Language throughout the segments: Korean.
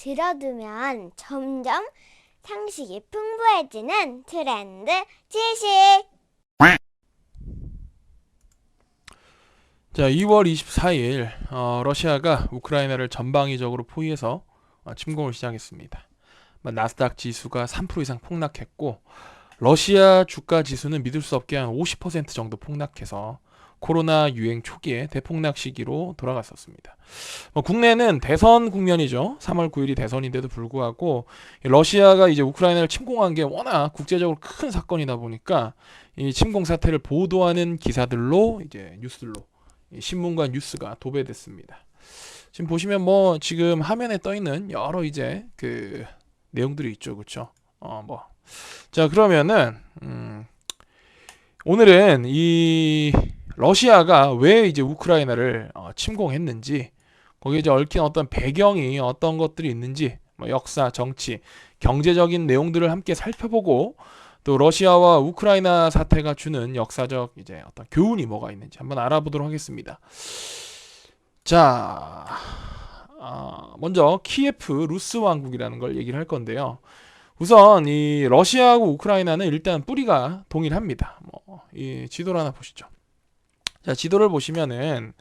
들어두면 점점 상식이 풍부해지는 트렌드 지식. 자, 2월 24일 러시아가 우크라이나를 전방위적으로 포위해서 침공을 시작했습니다. 나스닥 지수가 3% 이상 폭락했고 러시아 주가 지수는 믿을 수 없게 한 50% 정도 폭락해서 코로나 유행 초기에 대폭락 시기로 돌아갔었습니다. 국내는 대선 국면이죠. 3월 9일이 대선인데도 불구하고 러시아가 이제 우크라이나를 침공한 게 워낙 국제적으로 큰 사건이다 보니까 이 침공 사태를 보도하는 기사들로 이제 뉴스들로 신문과 뉴스가 도배됐습니다. 지금 보시면 지금 화면에 떠 있는 여러 이제 그 내용들이 있죠, 그렇죠? 자, 그러면은 오늘은 이 러시아가 왜 이제 우크라이나를 침공했는지, 거기에 이제 얽힌 어떤 배경이 어떤 것들이 있는지, 역사, 정치, 경제적인 내용들을 함께 살펴보고, 또 러시아와 우크라이나 사태가 주는 역사적 이제 어떤 교훈이 뭐가 있는지 한번 알아보도록 하겠습니다. 자, 먼저 키예프 루스 왕국이라는 걸 얘기를 할 건데요. 우선 이 러시아하고 우크라이나는 일단 뿌리가 동일합니다. 이 지도를 하나 보시죠. 자, 지도를 보시면은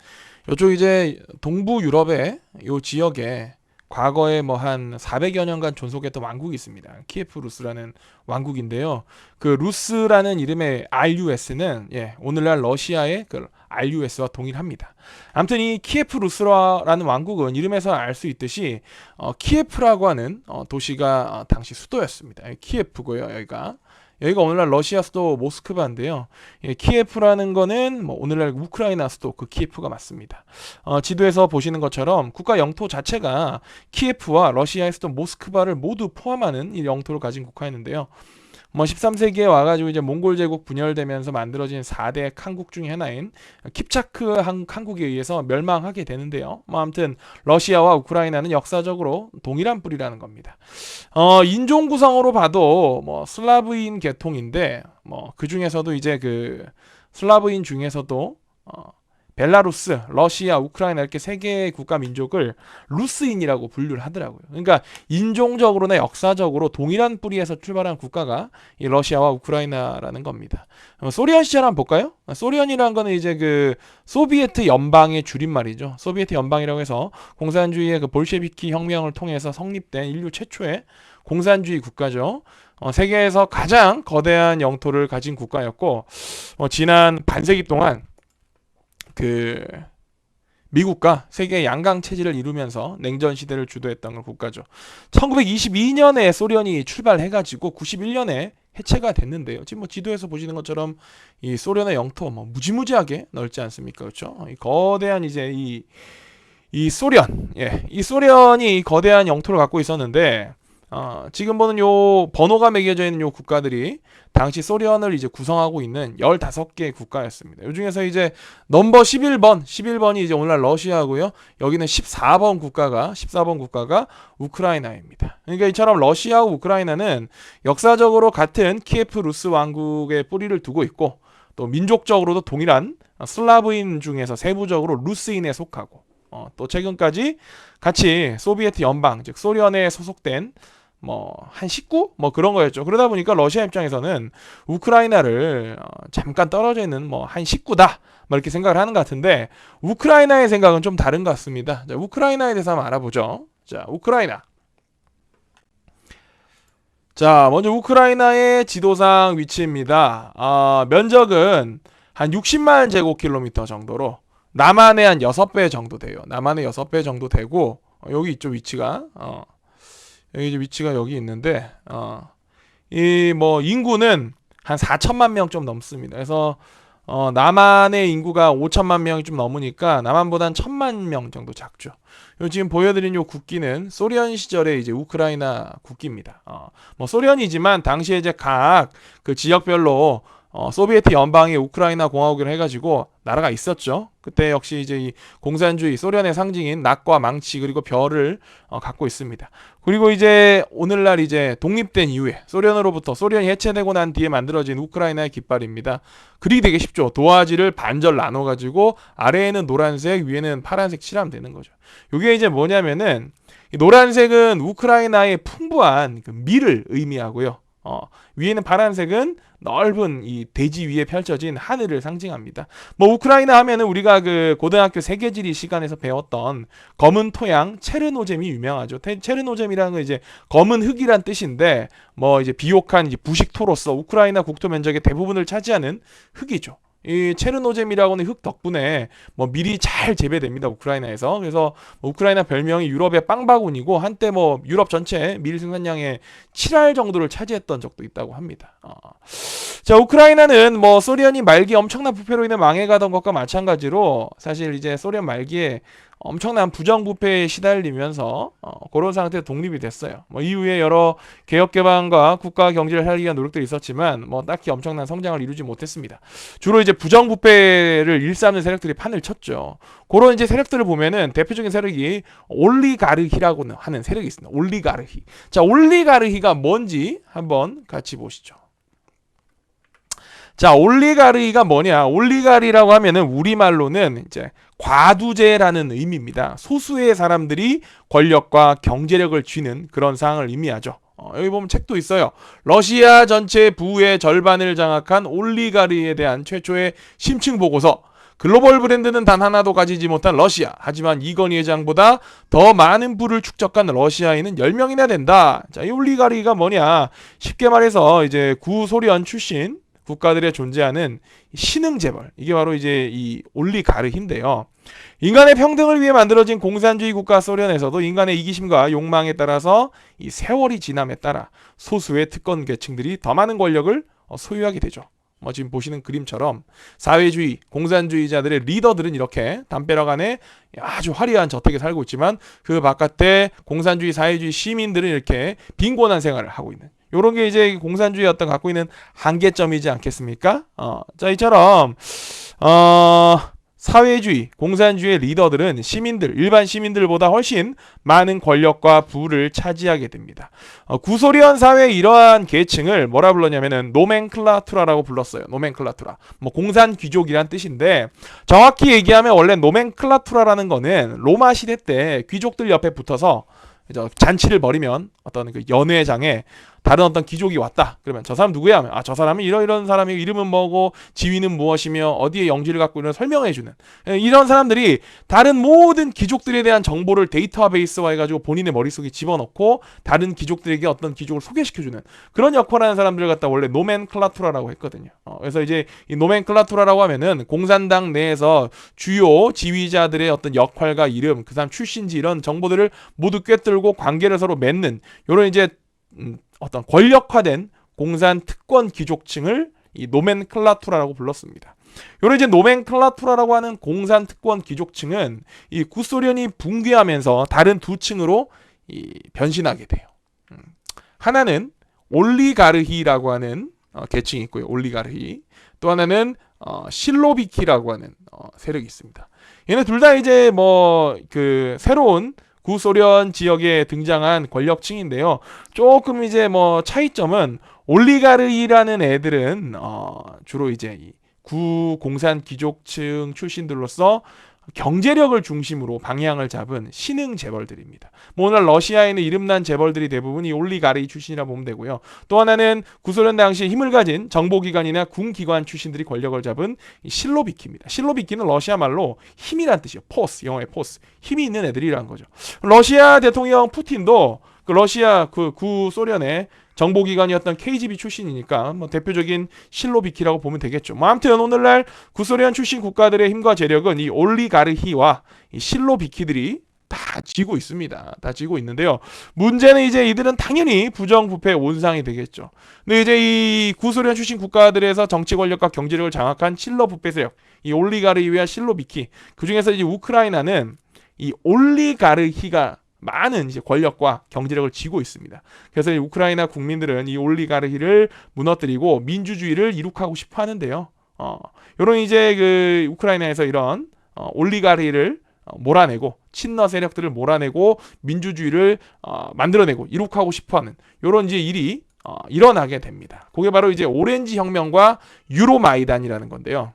이쪽 이제 동부 유럽의 요 지역에 과거에 한 400여 년간 존속했던 왕국이 있습니다. 키예프 루스라는 왕국인데요. 그 루스라는 이름의 RUS는 오늘날 러시아의 그 RUS와 동일합니다. 아무튼 이 키예프 루스라는 왕국은 이름에서 알 수 있듯이 키예프라고 하는 도시가 당시 수도였습니다. 키예프고요. 여기가 오늘날 러시아 수도 모스크바인데요. 키예프라는 거는 오늘날 우크라이나 수도 그 키예프가 맞습니다. 지도에서 보시는 것처럼 국가 영토 자체가 키예프와 러시아의 수도 모스크바를 모두 포함하는 이 영토를 가진 국가였는데요. 13세기에 와가지고 이제 몽골 제국 분열되면서 만들어진 4대 칸국 중에 하나인 킵차크 칸국에 의해서 멸망하게 되는데요. 아무튼 러시아와 우크라이나는 역사적으로 동일한 뿌리라는 겁니다. 인종 구성으로 봐도 슬라브인 계통인데 그 중에서도 이제 그 슬라브인 중에서도 벨라루스, 러시아, 우크라이나 이렇게 세 개의 국가 민족을 루스인이라고 분류를 하더라고요. 그러니까 인종적으로나 역사적으로 동일한 뿌리에서 출발한 국가가 이 러시아와 우크라이나라는 겁니다. 소련 시절 한번 볼까요? 소련이라는 거는 이제 그 소비에트 연방의 줄임말이죠. 소비에트 연방이라고 해서 공산주의의 그 볼셰비키 혁명을 통해서 성립된 인류 최초의 공산주의 국가죠. 세계에서 가장 거대한 영토를 가진 국가였고 지난 반세기 동안 그 미국과 세계의 양강 체제를 이루면서 냉전 시대를 주도했던 국가죠. 1922년에 소련이 출발해가지고 91년에 해체가 됐는데요. 지금 지도에서 보시는 것처럼 이 소련의 영토 무지무지하게 넓지 않습니까? 그렇죠? 이 거대한 이제 이 소련, 이 소련이 거대한 영토를 갖고 있었는데 지금 보는 요 번호가 매겨져 있는 요 국가들이 당시 소련을 이제 구성하고 있는 15개의 국가였습니다. 요 중에서 이제 넘버 11번이 이제 오늘날 러시아고요. 여기는 14번 국가가 우크라이나입니다. 그러니까 이처럼 러시아와 우크라이나는 역사적으로 같은 키예프 루스 왕국의 뿌리를 두고 있고 또 민족적으로도 동일한 슬라브인 중에서 세부적으로 루스인에 속하고 또 최근까지 같이 소비에트 연방 즉 소련에 소속된 한 식구? 그런 거였죠. 그러다 보니까 러시아 입장에서는 우크라이나를 잠깐 떨어져 있는 한 식구다 이렇게 생각을 하는 것 같은데 우크라이나의 생각은 좀 다른 것 같습니다. 자, 우크라이나에 대해서 한번 알아보죠. 자, 우크라이나. 자, 먼저 우크라이나의 지도상 위치입니다. 면적은 한 60만 제곱킬로미터 정도로 남한의 한 6배 정도 돼요. 남한의 6배 정도 되고 여기 있죠, 위치가. 여기 이제 위치가 여기 있는데 이 인구는 한 4천만 명 좀 넘습니다. 그래서 남한의 인구가 5천만 명이 좀 넘으니까 남한보단 1,000만 명 정도 작죠. 요 지금 보여드린 요 국기는 소련 시절의 이제 우크라이나 국기입니다. 소련이지만 당시에 이제 각 그 지역별로 소비에트 연방의 우크라이나 공화국을 해가지고 나라가 있었죠. 그때 역시 이제 이 공산주의 소련의 상징인 낙과 망치 그리고 별을 갖고 있습니다. 그리고 이제 오늘날 이제 독립된 이후에 소련이 해체되고 난 뒤에 만들어진 우크라이나의 깃발입니다. 그리기 되게 쉽죠. 도화지를 반절 나눠가지고 아래에는 노란색, 위에는 파란색 칠하면 되는 거죠. 이게 이제 뭐냐면은 이 노란색은 우크라이나의 풍부한 그 밀을 의미하고요. 위에는 파란색은 넓은 이 대지 위에 펼쳐진 하늘을 상징합니다. 뭐 우크라이나 하면은 우리가 그 고등학교 세계지리 시간에서 배웠던 검은 토양 체르노젬이 유명하죠. 체르노젬이라는 건 이제 검은 흙이란 뜻인데 뭐 이제 비옥한 이제 부식토로서 우크라이나 국토 면적의 대부분을 차지하는 흙이죠. 이 체르노젬이라고 하는 흙 덕분에 뭐 밀이 잘 재배됩니다. 우크라이나에서. 그래서 뭐 우크라이나 별명이 유럽의 빵바구니고 한때 뭐 유럽 전체 밀 생산량의 7할 정도를 차지했던 적도 있다고 합니다. 자, 우크라이나는 뭐 소련이 말기 엄청난 부패로 인해 망해가던 것과 마찬가지로 사실 이제 소련 말기에 엄청난 부정부패에 시달리면서 그런 상태에서 독립이 됐어요. 뭐 이후에 여러 개혁 개방과 국가 경제를 살리기 위한 노력들이 있었지만 뭐 딱히 엄청난 성장을 이루지 못했습니다. 주로 이제 부정부패를 일삼는 세력들이 판을 쳤죠. 그런 이제 세력들을 보면은 대표적인 세력이 올리가르히라고 하는 세력이 있습니다. 올리가르히. 자, 올리가르히가 뭔지 한번 같이 보시죠. 자, 올리가르히가 뭐냐? 올리가리라고 하면은 우리말로는 이제 과두제라는 의미입니다. 소수의 사람들이 권력과 경제력을 쥐는 그런 상황을 의미하죠. 여기 보면 책도 있어요. 러시아 전체 부의 절반을 장악한 올리가르에 대한 최초의 심층 보고서. 글로벌 브랜드는 단 하나도 가지지 못한 러시아. 하지만 이건희 회장보다 더 많은 부를 축적한 러시아인은 10명이나 된다. 자, 이 올리가르가 뭐냐? 쉽게 말해서 이제 구소련 출신 국가들에 존재하는 신흥 재벌, 이게 바로 이제 이 올리가르히인데요. 인간의 평등을 위해 만들어진 공산주의 국가 소련에서도 인간의 이기심과 욕망에 따라서 이 세월이 지남에 따라 소수의 특권 계층들이 더 많은 권력을 소유하게 되죠. 뭐 지금 보시는 그림처럼 사회주의, 공산주의자들의 리더들은 이렇게 담벼락 안에 아주 화려한 저택에 살고 있지만 그 바깥에 공산주의, 사회주의 시민들은 이렇게 빈곤한 생활을 하고 있는, 요런 게 이제 공산주의 어떤 갖고 있는 한계점이지 않겠습니까? 자, 이처럼 사회주의, 공산주의의 리더들은 시민들, 일반 시민들보다 훨씬 많은 권력과 부를 차지하게 됩니다. 구소련 사회의 이러한 계층을 뭐라 불렀냐면은 노멘클라투라라고 불렀어요. 노멘클라투라. 뭐 공산 귀족이란 뜻인데, 정확히 얘기하면 원래 노멘클라투라라는 거는 로마 시대 때 귀족들 옆에 붙어서 잔치를 벌이면 어떤 그 연회장에 다른 어떤 귀족이 왔다. 그러면 저 사람 누구야? 하면 저 사람은 이런 사람이고 이름은 뭐고 지위는 무엇이며 어디에 영지를 갖고 있는 설명해주는 이런 사람들이 다른 모든 귀족들에 대한 정보를 데이터베이스화 해가지고 본인의 머릿속에 집어넣고 다른 귀족들에게 어떤 귀족을 소개시켜주는 그런 역할을 하는 사람들을 갖다 원래 노멘클라투라라고 했거든요. 그래서 이제 이 노멘클라투라라고 하면은 공산당 내에서 주요 지휘자들의 어떤 역할과 이름, 그 사람 출신지 이런 정보들을 모두 꿰뚫고 관계를 서로 맺는 요런 이제 어떤 권력화된 공산 특권 귀족층을 이 노멘클라투라라고 불렀습니다. 요런 이제 노멘클라투라라고 하는 공산 특권 귀족층은 이 구소련이 붕괴하면서 다른 두 층으로 변신하게 돼요. 하나는 올리가르히라고 하는 계층이 있고요. 올리가르히. 또 하나는 실로비키라고 하는 세력이 있습니다. 얘네 둘 다 이제 뭐 그 새로운 구소련 지역에 등장한 권력층인데요. 조금 이제 뭐 차이점은 올리가르히라는 애들은 주로 이제 이 구공산 귀족층 출신들로서 경제력을 중심으로 방향을 잡은 신흥 재벌들입니다. 뭐 오늘 러시아에는 이름난 재벌들이 대부분 이 올리가르히 출신이라 보면 되고요. 또 하나는 구소련 당시에 힘을 가진 정보기관이나 군기관 출신들이 권력을 잡은 이 실로비키입니다. 실로비키는 러시아 말로 힘이란 뜻이에요. 포스, 영어의 포스. 힘이 있는 애들이란 거죠. 러시아 대통령 푸틴도 그 러시아 그 구소련의 정보기관이었던 KGB 출신이니까 뭐 대표적인 실로비키라고 보면 되겠죠. 뭐 아무튼 오늘날 구소련 출신 국가들의 힘과 재력은 이 올리가르히와 이 실로비키들이 다 쥐고 있습니다. 다 쥐고 있는데요. 문제는 이제 이들은 당연히 부정부패의 온상이 되겠죠. 근데 이제 이 구소련 출신 국가들에서 정치 권력과 경제력을 장악한 실로부패 세력, 이 올리가르히와 실로비키, 그 중에서 이제 우크라이나는 이 올리가르히가 많은 이제 권력과 경제력을 쥐고 있습니다. 그래서 이 우크라이나 국민들은 이 올리가르히를 무너뜨리고 민주주의를 이룩하고 싶어 하는데요. 요런 이제 그 우크라이나에서 이런 올리가르히를 몰아내고 친러 세력들을 몰아내고 민주주의를 만들어내고 이룩하고 싶어하는 요런 이제 일이 일어나게 됩니다. 그게 바로 이제 오렌지 혁명과 유로마이단이라는 건데요.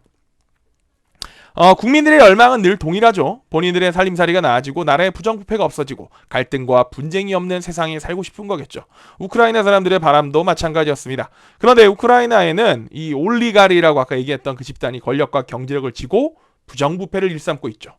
국민들의 열망은 늘 동일하죠. 본인들의 살림살이가 나아지고 나라의 부정부패가 없어지고 갈등과 분쟁이 없는 세상에 살고 싶은 거겠죠. 우크라이나 사람들의 바람도 마찬가지였습니다. 그런데 우크라이나에는 이 올리가리라고 아까 얘기했던 그 집단이 권력과 경제력을 쥐고 부정부패를 일삼고 있죠.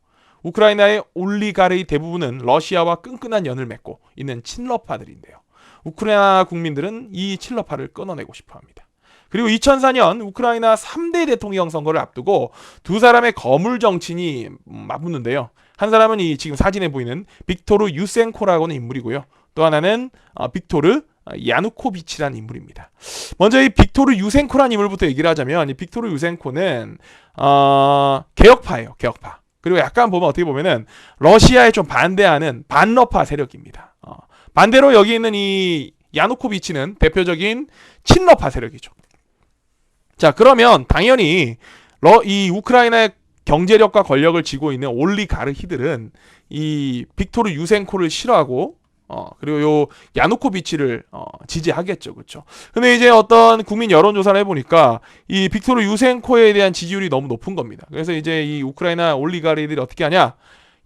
우크라이나의 올리가르의 대부분은 러시아와 끈끈한 연을 맺고 있는 친러파들인데요. 우크라이나 국민들은 이 친러파를 끊어내고 싶어합니다. 그리고 2004년 우크라이나 3대 대통령 선거를 앞두고 두 사람의 거물 정치인이 맞붙는데요. 한 사람은 이 지금 사진에 보이는 빅토르 유센코라고 하는 인물이고요. 또 하나는 빅토르 야누코비치라는 인물입니다. 먼저 이 빅토르 유센코라는 인물부터 얘기를 하자면 이 빅토르 유센코는 개혁파예요. 개혁파. 그리고 약간 보면 어떻게 보면은 러시아에 좀 반대하는 반러파 세력입니다. 반대로 여기 있는 이 야누코비치는 대표적인 친러파 세력이죠. 자, 그러면 당연히 이 우크라이나의 경제력과 권력을 쥐고 있는 올리가르히들은 이 빅토르 유센코를 싫어하고 그리고 요 야누코비치를 지지하겠죠. 그렇죠? 근데 이제 어떤 국민 여론조사를 해보니까 이 빅토르 유센코에 대한 지지율이 너무 높은 겁니다. 그래서 이제 이 우크라이나 올리가르들이 어떻게 하냐?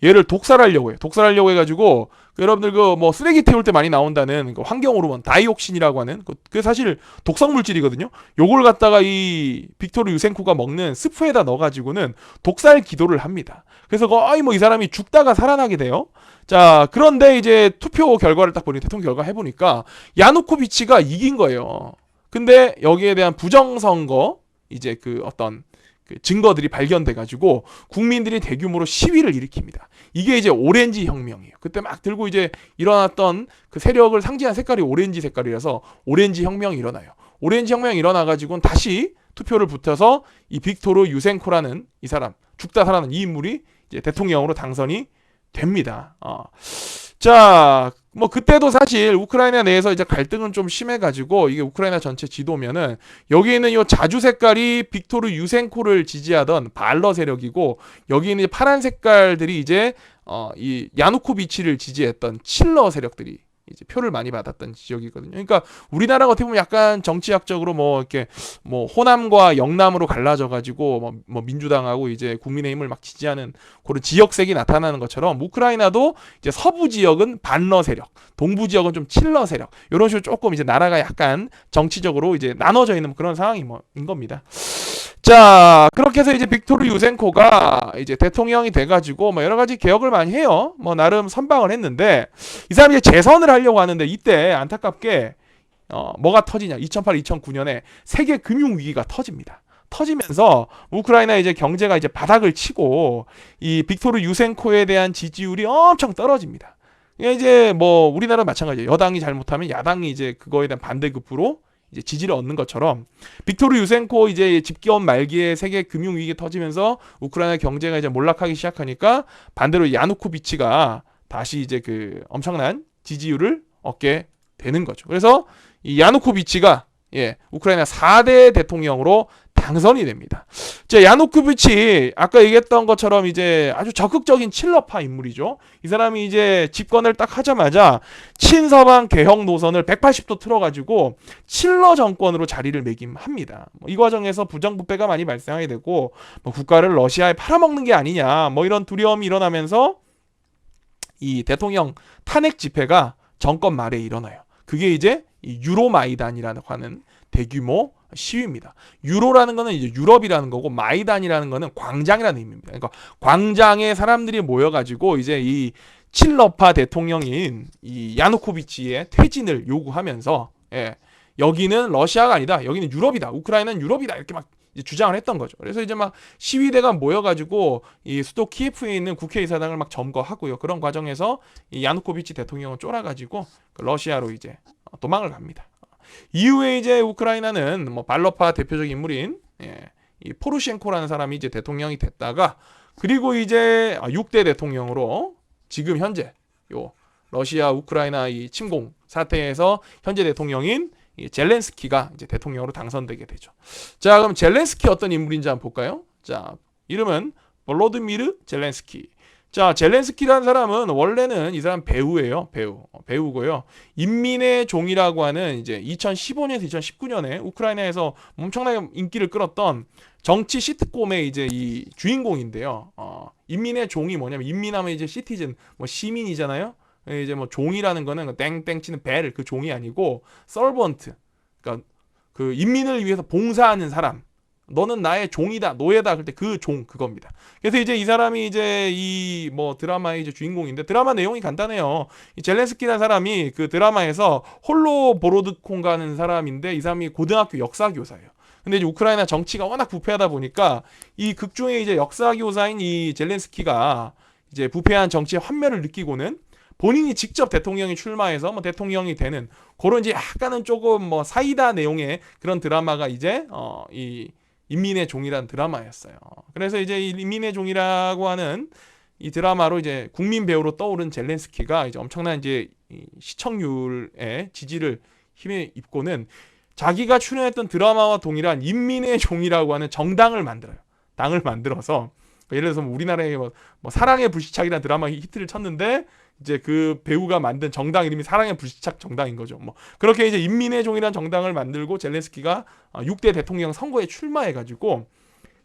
얘를 독살하려고 해요. 독살하려고 해가지고 여러분들 그 뭐 쓰레기 태울 때 많이 나온다는 그 환경 호르몬 다이옥신이라고 하는 그 사실 독성 물질이거든요. 요걸 갖다가 이 빅토르 유센코가 먹는 스프에다 넣어가지고는 독살 기도를 합니다. 그래서 거의 뭐 이 사람이 죽다가 살아나게 돼요. 자, 그런데 이제 투표 결과를 딱 보니 대통령 결과 해보니까 야누코비치가 이긴 거예요. 근데 여기에 대한 부정선거 이제 그 어떤 그 증거들이 발견돼가지고 국민들이 대규모로 시위를 일으킵니다. 이게 이제 오렌지 혁명이에요. 그때 막 들고 이제 일어났던 그 세력을 상징한 색깔이 오렌지 색깔이라서 오렌지 혁명이 일어나요. 오렌지 혁명이 일어나가지고는 다시 투표를 붙여서 이 빅토르 유센코라는 이 사람, 죽다 살아난 이 인물이 이제 대통령으로 당선이 됩니다. 자, 뭐 그때도 사실 우크라이나 내에서 이제 갈등은 좀 심해가지고 이게 우크라이나 전체 지도면은 여기 있는 이 자주 색깔이 빅토르 유센코를 지지하던 발러 세력이고 여기 있는 파란 색깔들이 이제 이 야누코비치를 지지했던 칠러 세력들이 이제 표를 많이 받았던 지역이거든요. 그러니까 우리나라가 어떻게 보면 약간 정치학적으로 뭐 이렇게 뭐 호남과 영남으로 갈라져 가지고 뭐 민주당하고 이제 국민의힘을 막 지지하는 그런 지역색이 나타나는 것처럼 우크라이나도 이제 서부 지역은 반러 세력, 동부 지역은 좀 칠러 세력 이런 식으로 조금 이제 나라가 약간 정치적으로 이제 나눠져 있는 그런 상황인 겁니다. 자, 그렇게 해서 이제 빅토르 유센코가 이제 대통령이 돼가지고 뭐 여러 가지 개혁을 많이 해요. 뭐 나름 선방을 했는데 이 사람이 이제 재선을 하려고 하는데 이때 안타깝게 뭐가 터지냐? 2008, 2009년에 세계 금융 위기가 터집니다. 터지면서 우크라이나 이제 경제가 이제 바닥을 치고 이 빅토르 유센코에 대한 지지율이 엄청 떨어집니다. 이제 뭐 우리나라 마찬가지예요. 여당이 잘못하면 야당이 이제 그거에 대한 반대급부로 이제 지지를 얻는 것처럼 빅토르 유센코 이제 집권 말기에 세계 금융 위기 터지면서 우크라이나 경제가 이제 몰락하기 시작하니까 반대로 야누코비치가 다시 이제 그 엄청난 지지율을 얻게 되는 거죠. 그래서 이 야누코비치가 우크라이나 4대 대통령으로 당선이 됩니다. 자, 야누코비치 아까 얘기했던 것처럼 이제 아주 적극적인 칠러파 인물이죠. 이 사람이 이제 집권을 딱 하자마자 친서방 개혁 노선을 180도 틀어가지고 칠러 정권으로 자리를 매김합니다. 이 과정에서 부정부패가 많이 발생하게 되고 국가를 러시아에 팔아먹는 게 아니냐 이런 두려움이 일어나면서 이 대통령 탄핵 집회가 정권 말에 일어나요. 그게 이제 유로마이단이라고 하는 대규모 시위입니다. 유로라는 거는 이제 유럽이라는 거고 마이단이라는 거는 광장이라는 의미입니다. 그러니까 광장에 사람들이 모여가지고 이제 이 칠러파 대통령인 이 야누코비치의 퇴진을 요구하면서 여기는 러시아가 아니다. 여기는 유럽이다. 우크라이나는 유럽이다. 이렇게 막 주장을 했던 거죠. 그래서 이제 막 시위대가 모여가지고 이 수도 키예프에 있는 국회의사당을 막 점거하고요. 그런 과정에서 이 야누코비치 대통령은 쫄아가지고 러시아로 이제 도망을 갑니다. 이후에 이제 우크라이나는 뭐 발러파 대표적인 인물인 이 포르셴코라는 사람이 이제 대통령이 됐다가 그리고 이제 6대 대통령으로 지금 현재 요 러시아 우크라이나 이 침공 사태에서 현재 대통령인 이 젤렌스키가 이제 대통령으로 당선되게 되죠. 자, 그럼 젤렌스키 어떤 인물인지 한번 볼까요? 자, 이름은 볼로드미르 젤렌스키. 자, 젤렌스키라는 사람은 원래는 이 사람 배우예요. 배우고요. 인민의 종이라고 하는 이제 2015년에서 2019년에 우크라이나에서 엄청나게 인기를 끌었던 정치 시트콤의 이제 이 주인공인데요. 인민의 종이 뭐냐면 인민하면 이제 시티즌 뭐 시민이잖아요. 이제 뭐 종이라는 거는 땡땡 치는 벨 그 종이 아니고 서번트. 그러니까 그 인민을 위해서 봉사하는 사람. 너는 나의 종이다, 노예다. 그럴 때 그 종 그겁니다. 그래서 이제 이 사람이 이제 이 뭐 드라마의 이제 주인공인데 드라마 내용이 간단해요. 이 젤렌스키라는 사람이 그 드라마에서 홀로보로드콘가는 사람인데 이 사람이 고등학교 역사 교사예요. 근데 이제 우크라이나 정치가 워낙 부패하다 보니까 이 극 중에 이제 역사 교사인 이 젤렌스키가 이제 부패한 정치의 환멸을 느끼고는 본인이 직접 대통령이 출마해서 뭐 대통령이 되는 그런 이제 약간은 조금 뭐 사이다 내용의 그런 드라마가 이제 이 인민의 종이라는 드라마였어요. 그래서 이제 이 인민의 종이라고 하는 이 드라마로 이제 국민 배우로 떠오른 젤렌스키가 이제 엄청난 이제 시청률의 지지를 힘에 입고는 자기가 출연했던 드라마와 동일한 인민의 종이라고 하는 정당을 만들어요. 당을 만들어서 예를 들어서 뭐 우리나라의 뭐 사랑의 불시착이라는 드라마 히트를 쳤는데 이제 그 배우가 만든 정당 이름이 사랑의 불시착 정당인 거죠. 뭐 그렇게 이제 인민의 종이라는 정당을 만들고 젤렌스키가 6대 대통령 선거에 출마해가지고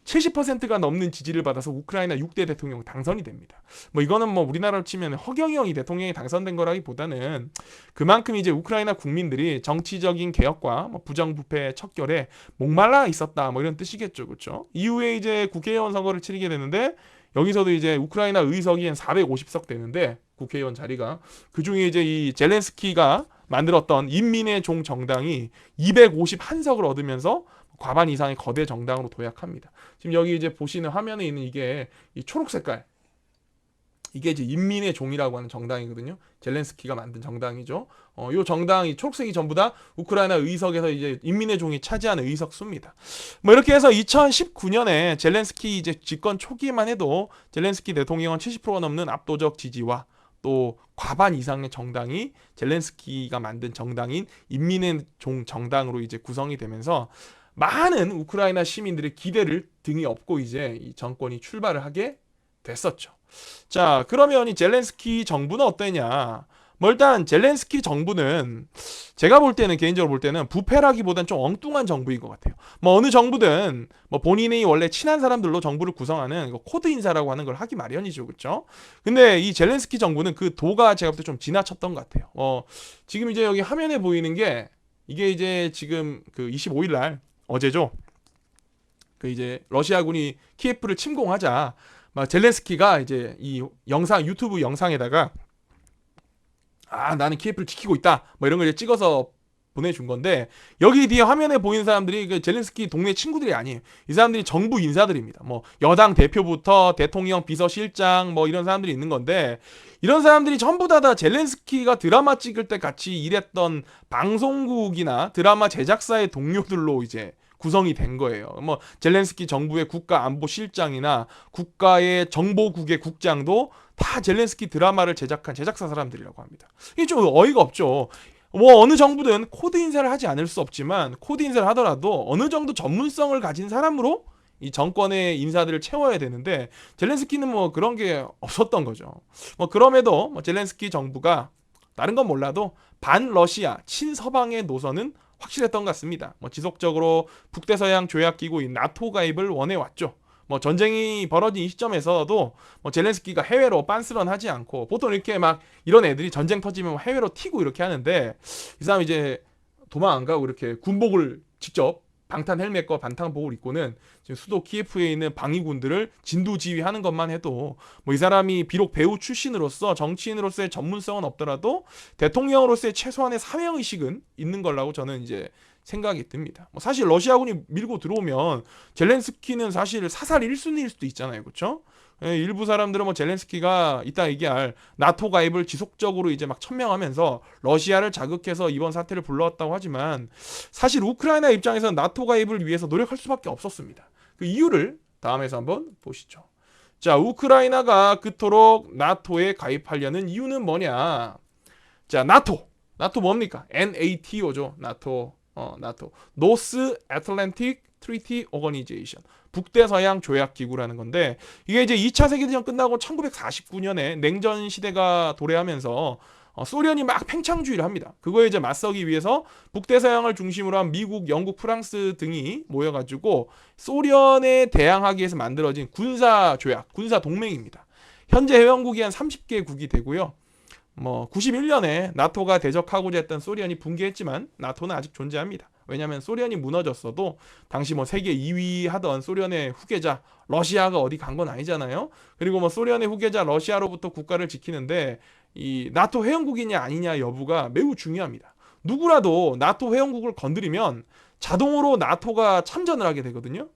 70%가 넘는 지지를 받아서 우크라이나 6대 대통령 당선이 됩니다. 뭐 이거는 뭐 우리나라로 치면 허경영이 대통령이 당선된 거라기보다는 그만큼 이제 우크라이나 국민들이 정치적인 개혁과 뭐 부정부패 척결에 목말라 있었다 뭐 이런 뜻이겠죠, 그렇죠? 이후에 이제 국회의원 선거를 치르게 되는데 여기서도 이제 우크라이나 의석이 한 450석 되는데 국회의원 자리가 그 중에 이제 이 젤렌스키가 만들었던 인민의 종 정당이 251석을 얻으면서 과반 이상의 거대 정당으로 도약합니다. 지금 여기 이제 보시는 화면에 있는 이게 이 초록 색깔 이게 이제 인민의 종이라고 하는 정당이거든요. 젤렌스키가 만든 정당이죠. 요 정당이 초록색이 전부 다 우크라이나 의석에서 이제 인민의 종이 차지하는 의석 수입니다. 뭐 이렇게 해서 2019년에 젤렌스키 이제 집권 초기에만 해도 젤렌스키 대통령은 70%가 넘는 압도적 지지와 또 과반 이상의 정당이 젤렌스키가 만든 정당인 인민의 종 정당으로 이제 구성이 되면서 많은 우크라이나 시민들의 기대를 등에 업고 이제 이 정권이 출발을 하게 됐었죠. 자, 그러면 이 젤렌스키 정부는 어떠냐? 뭐 일단 젤렌스키 정부는 제가 볼 때는 개인적으로 볼 때는 부패라기보다는 좀 엉뚱한 정부인 것 같아요. 뭐 어느 정부든 뭐 본인이 원래 친한 사람들로 정부를 구성하는 코드 인사라고 하는 걸 하기 마련이죠, 그렇죠? 근데 이 젤렌스키 정부는 그 도가 제가 볼 때 좀 지나쳤던 것 같아요. 지금 이제 여기 화면에 보이는 게 이게 이제 지금 그 25일 날 어제죠. 그 이제 러시아군이 키예프를 침공하자 막 젤렌스키가 이제 이 영상 유튜브 영상에다가 나는 키예프를 지키고 있다 뭐 이런 걸 이제 찍어서 보내준 건데 여기 뒤에 화면에 보이는 사람들이 그 젤렌스키 동네 친구들이 아니에요. 이 사람들이 정부 인사들입니다. 뭐 여당 대표부터 대통령 비서실장 뭐 이런 사람들이 있는 건데 이런 사람들이 전부 다 젤렌스키가 드라마 찍을 때 같이 일했던 방송국이나 드라마 제작사의 동료들로 이제 구성이 된 거예요. 뭐 젤렌스키 정부의 국가안보실장이나 국가의 정보국의 국장도 다 젤렌스키 드라마를 제작한 제작사 사람들이라고 합니다. 이게 좀 어이가 없죠. 뭐 어느 정부든 코드 인사를 하지 않을 수 없지만 코드 인사를 하더라도 어느 정도 전문성을 가진 사람으로 이 정권의 인사들을 채워야 되는데 젤렌스키는 뭐 그런 게 없었던 거죠. 뭐 그럼에도 뭐 젤렌스키 정부가 다른 건 몰라도 반러시아 친서방의 노선은 확실했던 것 같습니다. 뭐 지속적으로 북대서양 조약기구인 나토 가입을 원해왔죠. 뭐 전쟁이 벌어진 이 시점에서도 뭐 젤렌스키가 해외로 빤스런하지 않고 보통 이렇게 막 이런 애들이 전쟁 터지면 해외로 튀고 이렇게 하는데 이 사람 이제 도망 안 가고 이렇게 군복을 직접 방탄 헬멧과 방탄복을 입고는 지금 수도 키예프에 있는 방위군들을 진두지휘하는 것만 해도 뭐 이 사람이 비록 배우 출신으로서 정치인으로서의 전문성은 없더라도 대통령으로서의 최소한의 사명의식은 있는 걸라고 저는 이제 생각이 듭니다. 뭐 사실 러시아군이 밀고 들어오면 젤렌스키는 사실 사살 1순위일 수도 있잖아요, 그렇죠? 일부 사람들은 뭐 젤렌스키가 이따 얘기할 나토 가입을 지속적으로 이제 막 천명하면서 러시아를 자극해서 이번 사태를 불러왔다고 하지만 사실 우크라이나 입장에서는 나토 가입을 위해서 노력할 수밖에 없었습니다. 그 이유를 다음에서 한번 보시죠. 자, 우크라이나가 그토록 나토에 가입하려는 이유는 뭐냐? 자, 나토 뭡니까? NATO죠. 나토. 나토. 노스 애틀랜틱 Treaty Organization, 북대서양 조약 기구라는 건데, 이게 이제 2차 세계대전 끝나고 1949년에 냉전 시대가 도래하면서 소련이 막 팽창주의를 합니다. 그거에 이제 맞서기 위해서 북대서양을 중심으로 한 미국, 영국, 프랑스 등이 모여가지고 소련에 대항하기 위해서 만들어진 군사 조약, 군사 동맹입니다. 현재 회원국이 한 30개국이 되고요. 91년에 나토가 대적하고자 했던 소련이 붕괴했지만 나토는 아직 존재합니다. 왜냐하면 소련이 무너졌어도 당시 세계 2위 하던 소련의 후계자 러시아가 어디 간 건 아니잖아요. 그리고 소련의 후계자 러시아로부터 국가를 지키는데 이 나토 회원국이냐 아니냐 여부가 매우 중요합니다. 누구라도 나토 회원국을 건드리면 자동으로 나토가 참전을 하게 되거든요.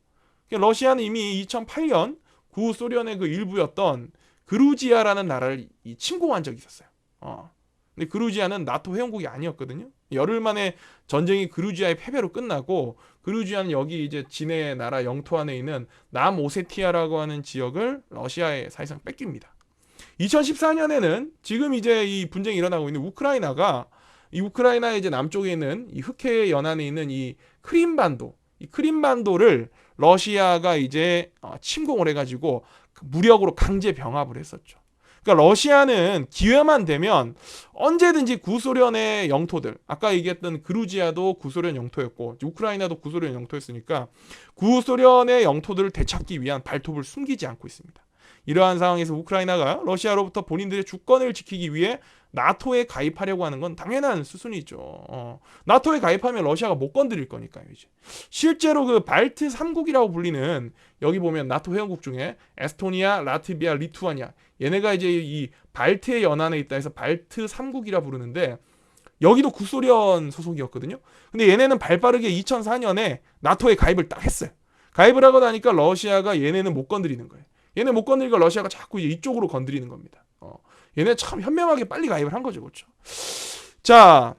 러시아는 이미 2008년 구소련의 그 일부였던 그루지아라는 나라를 침공한 적이 있었어요. 근데 그루지아는 나토 회원국이 아니었거든요. 열흘 만에 전쟁이 그루지아의 패배로 끝나고, 그루지아는 여기 이제 지네 나라 영토 안에 있는 남오세티아라고 하는 지역을 러시아에 사실상 뺏깁니다. 2014년에는 지금 이제 이 분쟁이 일어나고 있는 우크라이나가, 이 우크라이나의 이제 남쪽에 있는 이 흑해 연안에 있는 이 크림반도, 이 크림반도를 러시아가 이제 침공을 해가지고 무력으로 강제 병합을 했었죠. 그러니까 러시아는 기회만 되면 언제든지 구소련의 영토들, 아까 얘기했던 그루지아도 구소련 영토였고 우크라이나도 구소련 영토였으니까 구소련의 영토들을 되찾기 위한 발톱을 숨기지 않고 있습니다. 이러한 상황에서 우크라이나가 러시아로부터 본인들의 주권을 지키기 위해 나토에 가입하려고 하는 건 당연한 수순이죠. 나토에 가입하면 러시아가 못 건드릴 거니까요. 이제 실제로 그 발트 3국이라고 불리는, 여기 보면 나토 회원국 중에 에스토니아, 라트비아, 리투아니아, 얘네가 이제 이 발트의 연안에 있다 해서 발트 3국이라 부르는데, 여기도 구소련 소속이었거든요. 근데 얘네는 발빠르게 2004년에 나토에 가입을 딱 했어요. 가입을 하고 나니까 러시아가 얘네는 못 건드리는 거예요. 얘네 못 건드리니까 러시아가 자꾸 이제 이쪽으로 건드리는 겁니다. 얘네 참 현명하게 빨리 가입을 한 거죠, 그렇죠? 자,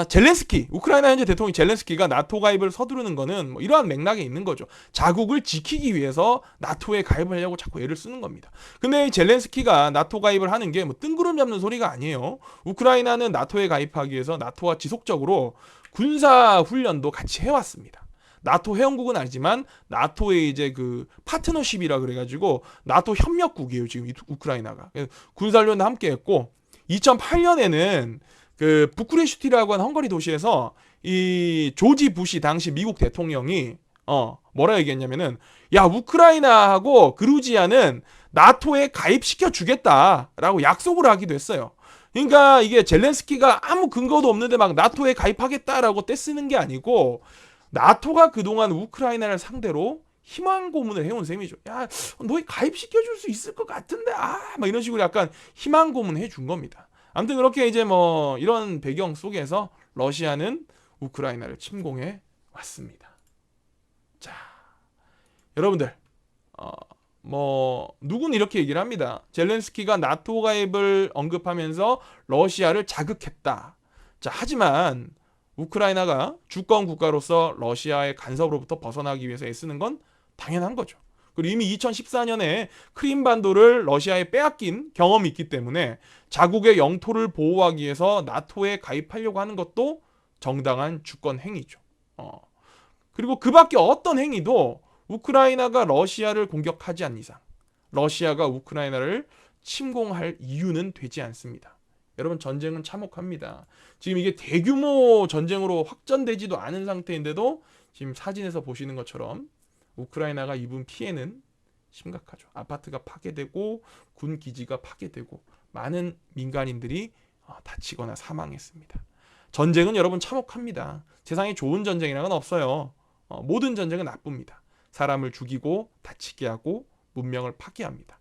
젤렌스키, 우크라이나 현재 대통령 젤렌스키가 나토 가입을 서두르는 거는 이러한 맥락에 있는 거죠. 자국을 지키기 위해서 나토에 가입을 하려고 자꾸 애를 쓰는 겁니다. 근데 이 젤렌스키가 나토 가입을 하는 게 뜬구름 잡는 소리가 아니에요. 우크라이나는 나토에 가입하기 위해서 나토와 지속적으로 군사 훈련도 같이 해왔습니다. 나토 회원국은 아니지만 나토의 이제 그 파트너십이라 그래가지고 나토 협력국이에요, 지금 우크라이나가. 군사훈련도 함께 했고, 2008년에는 그 부쿠레슈티라고 하는 헝가리 도시에서 이 조지 부시 당시 미국 대통령이 뭐라 얘기했냐면은, 야, 우크라이나하고 그루지아는 나토에 가입시켜 주겠다라고 약속을 하기도 했어요. 그러니까 이게 젤렌스키가 아무 근거도 없는데 막 나토에 가입하겠다라고 떼쓰는 게 아니고, 나토가 그동안 우크라이나를 상대로 희망 고문을 해온 셈이죠. 야, 너희 가입시켜줄 수 있을 것 같은데, 막 이런 식으로 약간 희망 고문 해준 겁니다. 아무튼 그렇게 이제 이런 배경 속에서 러시아는 우크라이나를 침공해 왔습니다. 자, 여러분들, 누군 이렇게 얘기를 합니다. 젤렌스키가 나토 가입을 언급하면서 러시아를 자극했다. 자, 하지만 우크라이나가 주권 국가로서 러시아의 간섭으로부터 벗어나기 위해서 애쓰는 건 당연한 거죠. 그리고 이미 2014년에 크림반도를 러시아에 빼앗긴 경험이 있기 때문에 자국의 영토를 보호하기 위해서 나토에 가입하려고 하는 것도 정당한 주권 행위죠. 그리고 그 밖에 어떤 행위도 우크라이나가 러시아를 공격하지 않는 이상 러시아가 우크라이나를 침공할 이유는 되지 않습니다. 여러분, 전쟁은 참혹합니다. 지금 이게 대규모 전쟁으로 확전되지도 않은 상태인데도 지금 사진에서 보시는 것처럼 우크라이나가 입은 피해는 심각하죠. 아파트가 파괴되고 군 기지가 파괴되고 많은 민간인들이 다치거나 사망했습니다. 전쟁은 여러분 참혹합니다. 세상에 좋은 전쟁이라는 건 없어요. 모든 전쟁은 나쁩니다. 사람을 죽이고 다치게 하고 문명을 파괴합니다.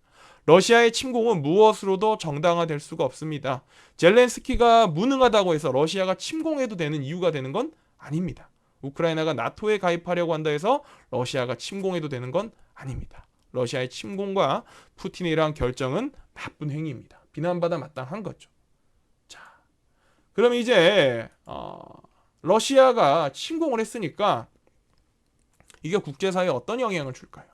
러시아의 침공은 무엇으로도 정당화될 수가 없습니다. 젤렌스키가 무능하다고 해서 러시아가 침공해도 되는 이유가 되는 건 아닙니다. 우크라이나가 나토에 가입하려고 한다 해서 러시아가 침공해도 되는 건 아닙니다. 러시아의 침공과 푸틴의 이러한 결정은 나쁜 행위입니다. 비난받아 마땅한 거죠. 자, 그럼 이제 러시아가 침공을 했으니까 이게 국제사회에 어떤 영향을 줄까요?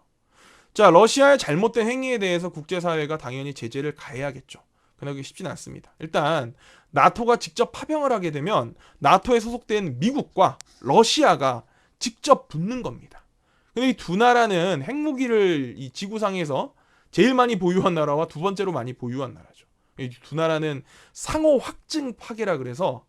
자, 러시아의 잘못된 행위에 대해서 국제사회가 당연히 제재를 가해야겠죠. 그러나 그게 쉽진 않습니다. 일단 나토가 직접 파병을 하게 되면 나토에 소속된 미국과 러시아가 직접 붙는 겁니다. 근데 이 두 나라는 핵무기를 이 지구상에서 제일 많이 보유한 나라와 두 번째로 많이 보유한 나라죠. 이 두 나라는 상호 확증 파괴라 그래서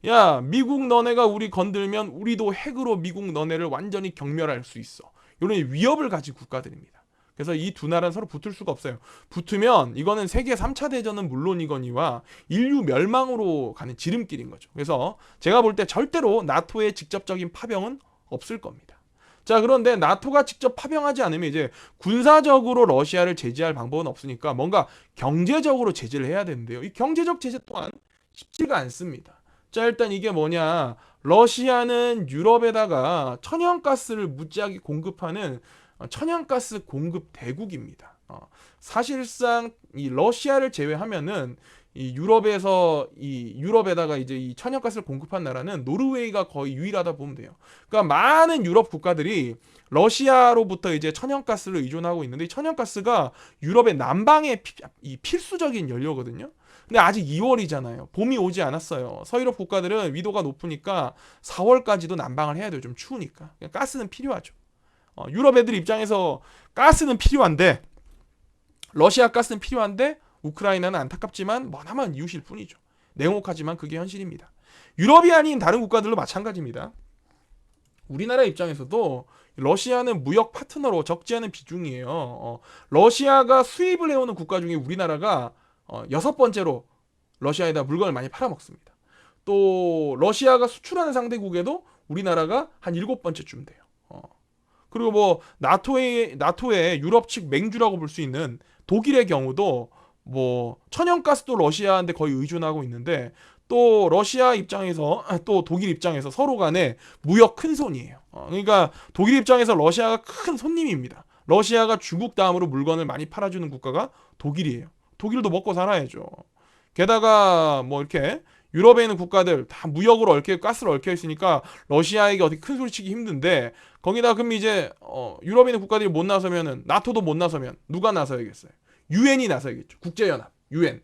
야, 미국 너네가 우리 건들면 우리도 핵으로 미국 너네를 완전히 경멸할 수 있어. 이런 위협을 가진 국가들입니다. 그래서 이 두 나라는 서로 붙을 수가 없어요. 붙으면 이거는 세계 3차 대전은 물론이거니와 인류 멸망으로 가는 지름길인 거죠. 그래서 제가 볼 때 절대로 나토의 직접적인 파병은 없을 겁니다. 자, 그런데 나토가 직접 파병하지 않으면 이제 군사적으로 러시아를 제재할 방법은 없으니까 뭔가 경제적으로 제재를 해야 되는데요. 이 경제적 제재 또한 쉽지가 않습니다. 자, 일단 이게 뭐냐. 러시아는 유럽에다가 천연가스를 무지하게 공급하는 천연가스 공급 대국입니다. 사실상 이 러시아를 제외하면은 이 유럽에다가 이제 이 천연가스를 공급한 나라는 노르웨이가 거의 유일하다 보면 돼요. 그러니까 많은 유럽 국가들이 러시아로부터 이제 천연가스를 의존하고 있는데 이 천연가스가 유럽의 난방의 이 필수적인 연료거든요. 근데 아직 2월이잖아요. 봄이 오지 않았어요. 서유럽 국가들은 위도가 높으니까 4월까지도 난방을 해야 돼요. 좀 추우니까. 가스는 필요하죠. 유럽 애들 입장에서 가스는 필요한데 러시아 가스는 필요한데 우크라이나는 안타깝지만 머나먼 이웃일 뿐이죠. 냉혹하지만 그게 현실입니다. 유럽이 아닌 다른 국가들도 마찬가지입니다. 우리나라 입장에서도 러시아는 무역 파트너로 적지 않은 비중이에요. 러시아가 수입을 해오는 국가 중에 우리나라가 6번째로 러시아에다 물건을 많이 팔아먹습니다. 또 러시아가 수출하는 상대국에도 우리나라가 한 7번째쯤 돼요. 그리고 뭐 나토의 유럽 측 맹주라고 볼 수 있는 독일의 경우도 뭐 천연가스도 러시아한테 거의 의존하고 있는데 또 러시아 입장에서 또 독일 입장에서 서로 간에 무역 큰 손이에요. 그러니까 독일 입장에서 러시아가 큰 손님입니다. 러시아가 중국 다음으로 물건을 많이 팔아주는 국가가 독일이에요. 독일도 먹고 살아야죠. 게다가 뭐 이렇게 유럽에 있는 국가들 다 무역으로 가스를 얽혀 있으니까 러시아에게 어디 큰 소리 치기 힘든데 거기다 그럼 이제 유럽에 있는 국가들이 못 나서면은 나토도 못 나서면 누가 나서야겠어요? 유엔이 나서야겠죠. 국제연합, 유엔.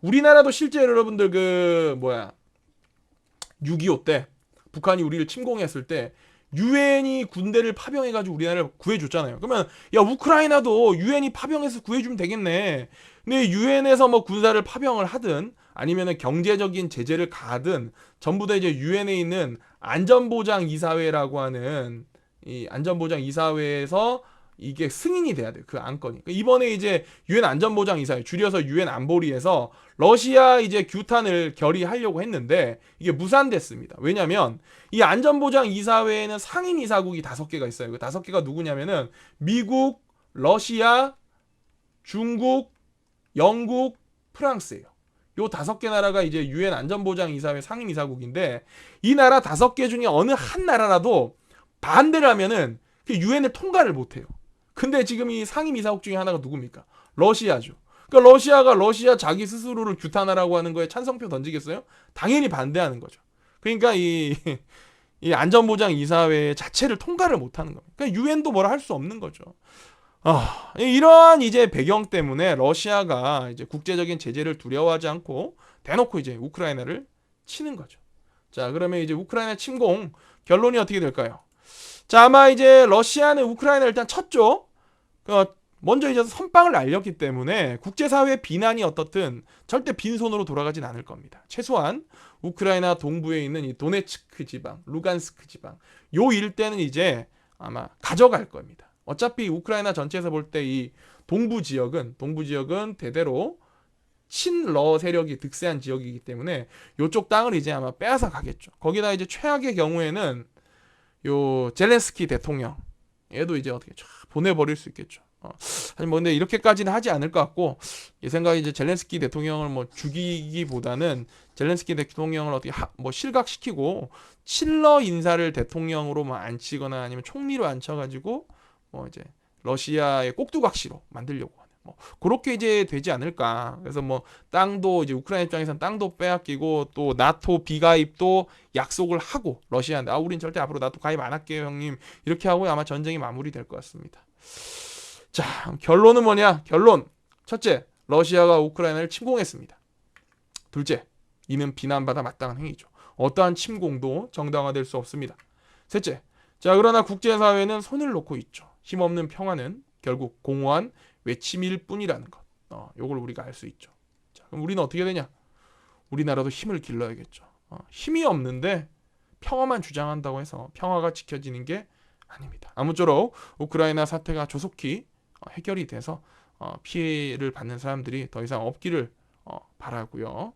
우리나라도 실제 여러분들 6.25 때 북한이 우리를 침공했을 때 유엔이 군대를 파병해가지고 우리나라를 구해줬잖아요. 그러면 야 우크라이나도 유엔이 파병해서 구해주면 되겠네. 근데 유엔에서 뭐 군사를 파병을 하든 아니면은 경제적인 제재를 가하든 전부 다 이제 유엔에 있는 안전보장이사회라고 하는 이 안전보장이사회에서 이게 승인이 돼야 돼요. 그 안건이. 그러니까 이번에 이제 유엔 안전보장이사회 줄여서 유엔 안보리에서 러시아 이제 규탄을 결의하려고 했는데 이게 무산됐습니다. 왜냐면 이 안전보장이사회에는 상임이사국이 5개가 있어요. 그 5개가 누구냐면은 미국, 러시아, 중국, 영국, 프랑스예요. 요 5개 나라가 이제 유엔 안전보장이사회 상임이사국인데 이 나라 5개 중에 어느 한 나라라도 반대를 하면은 유엔을 통과를 못해요. 근데 지금 이 상임이사국 중에 하나가 누굽니까? 러시아죠. 그러니까 러시아가 자기 스스로를 규탄하라고 하는 거에 찬성표 던지겠어요? 당연히 반대하는 거죠. 그러니까 이 안전보장이사회 자체를 통과를 못하는 겁니다. 그러니까 유엔도 뭐라 할 수 없는 거죠. 이러한 이제 배경 때문에 러시아가 이제 국제적인 제재를 두려워하지 않고 대놓고 이제 우크라이나를 치는 거죠. 자, 그러면 이제 우크라이나 침공 결론이 어떻게 될까요? 자, 아마 이제 러시아는 우크라이나를 일단 쳤죠. 먼저 이제 선빵을 날렸기 때문에 국제사회의 비난이 어떻든 절대 빈손으로 돌아가진 않을 겁니다. 최소한 우크라이나 동부에 있는 이 도네츠크 지방, 루간스크 지방 요 일대는 이제 아마 가져갈 겁니다. 어차피 우크라이나 전체에서 볼 때 이 동부 지역은 대대로 친러 세력이 득세한 지역이기 때문에 요쪽 땅을 이제 아마 빼앗아 가겠죠. 거기다 이제 최악의 경우에는 요 젤렌스키 대통령 얘도 이제 어떻게 쫙 보내버릴 수 있겠죠. 아니 뭐 근데 이렇게까지는 하지 않을 것 같고 제 생각에 이제 젤렌스키 대통령을 뭐 죽이기보다는 젤렌스키 대통령을 어떻게 뭐 실각시키고 친러 인사를 대통령으로 뭐 앉히거나 아니면 총리로 앉혀가지고 뭐 이제 러시아의 꼭두각시로 만들려고 하는 뭐 그렇게 이제 되지 않을까. 그래서 뭐 땅도 이제 우크라이나 입장에서는 땅도 빼앗기고 또 나토 비가입도 약속을 하고 러시아한테 우린 절대 앞으로 나토 가입 안 할게요 형님 이렇게 하고 아마 전쟁이 마무리될 것 같습니다. 자, 결론은 뭐냐? 결론. 첫째, 러시아가 우크라이나를 침공했습니다. 둘째, 이는 비난받아 마땅한 행위죠. 어떠한 침공도 정당화될 수 없습니다. 셋째, 자, 그러나 국제사회는 손을 놓고 있죠. 힘없는 평화는 결국 공허한 외침일 뿐이라는 것. 요걸 우리가 알 수 있죠. 자, 그럼 우리는 어떻게 되냐? 우리나라도 힘을 길러야겠죠. 힘이 없는데 평화만 주장한다고 해서 평화가 지켜지는 게 아닙니다. 아무쪼록 우크라이나 사태가 조속히 해결이 돼서 피해를 받는 사람들이 더 이상 없기를 바라고요.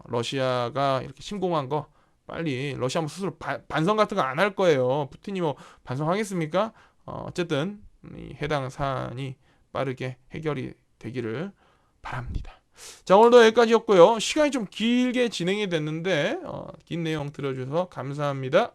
러시아가 이렇게 침공한 거 빨리 러시아 뭐 스스로 반성 같은 거 안 할 거예요. 푸틴이 뭐 반성하겠습니까? 어쨌든 이 해당 사안이 빠르게 해결이 되기를 바랍니다. 자, 오늘도 여기까지였고요. 시간이 좀 길게 진행이 됐는데 긴 내용 들어주셔서 감사합니다.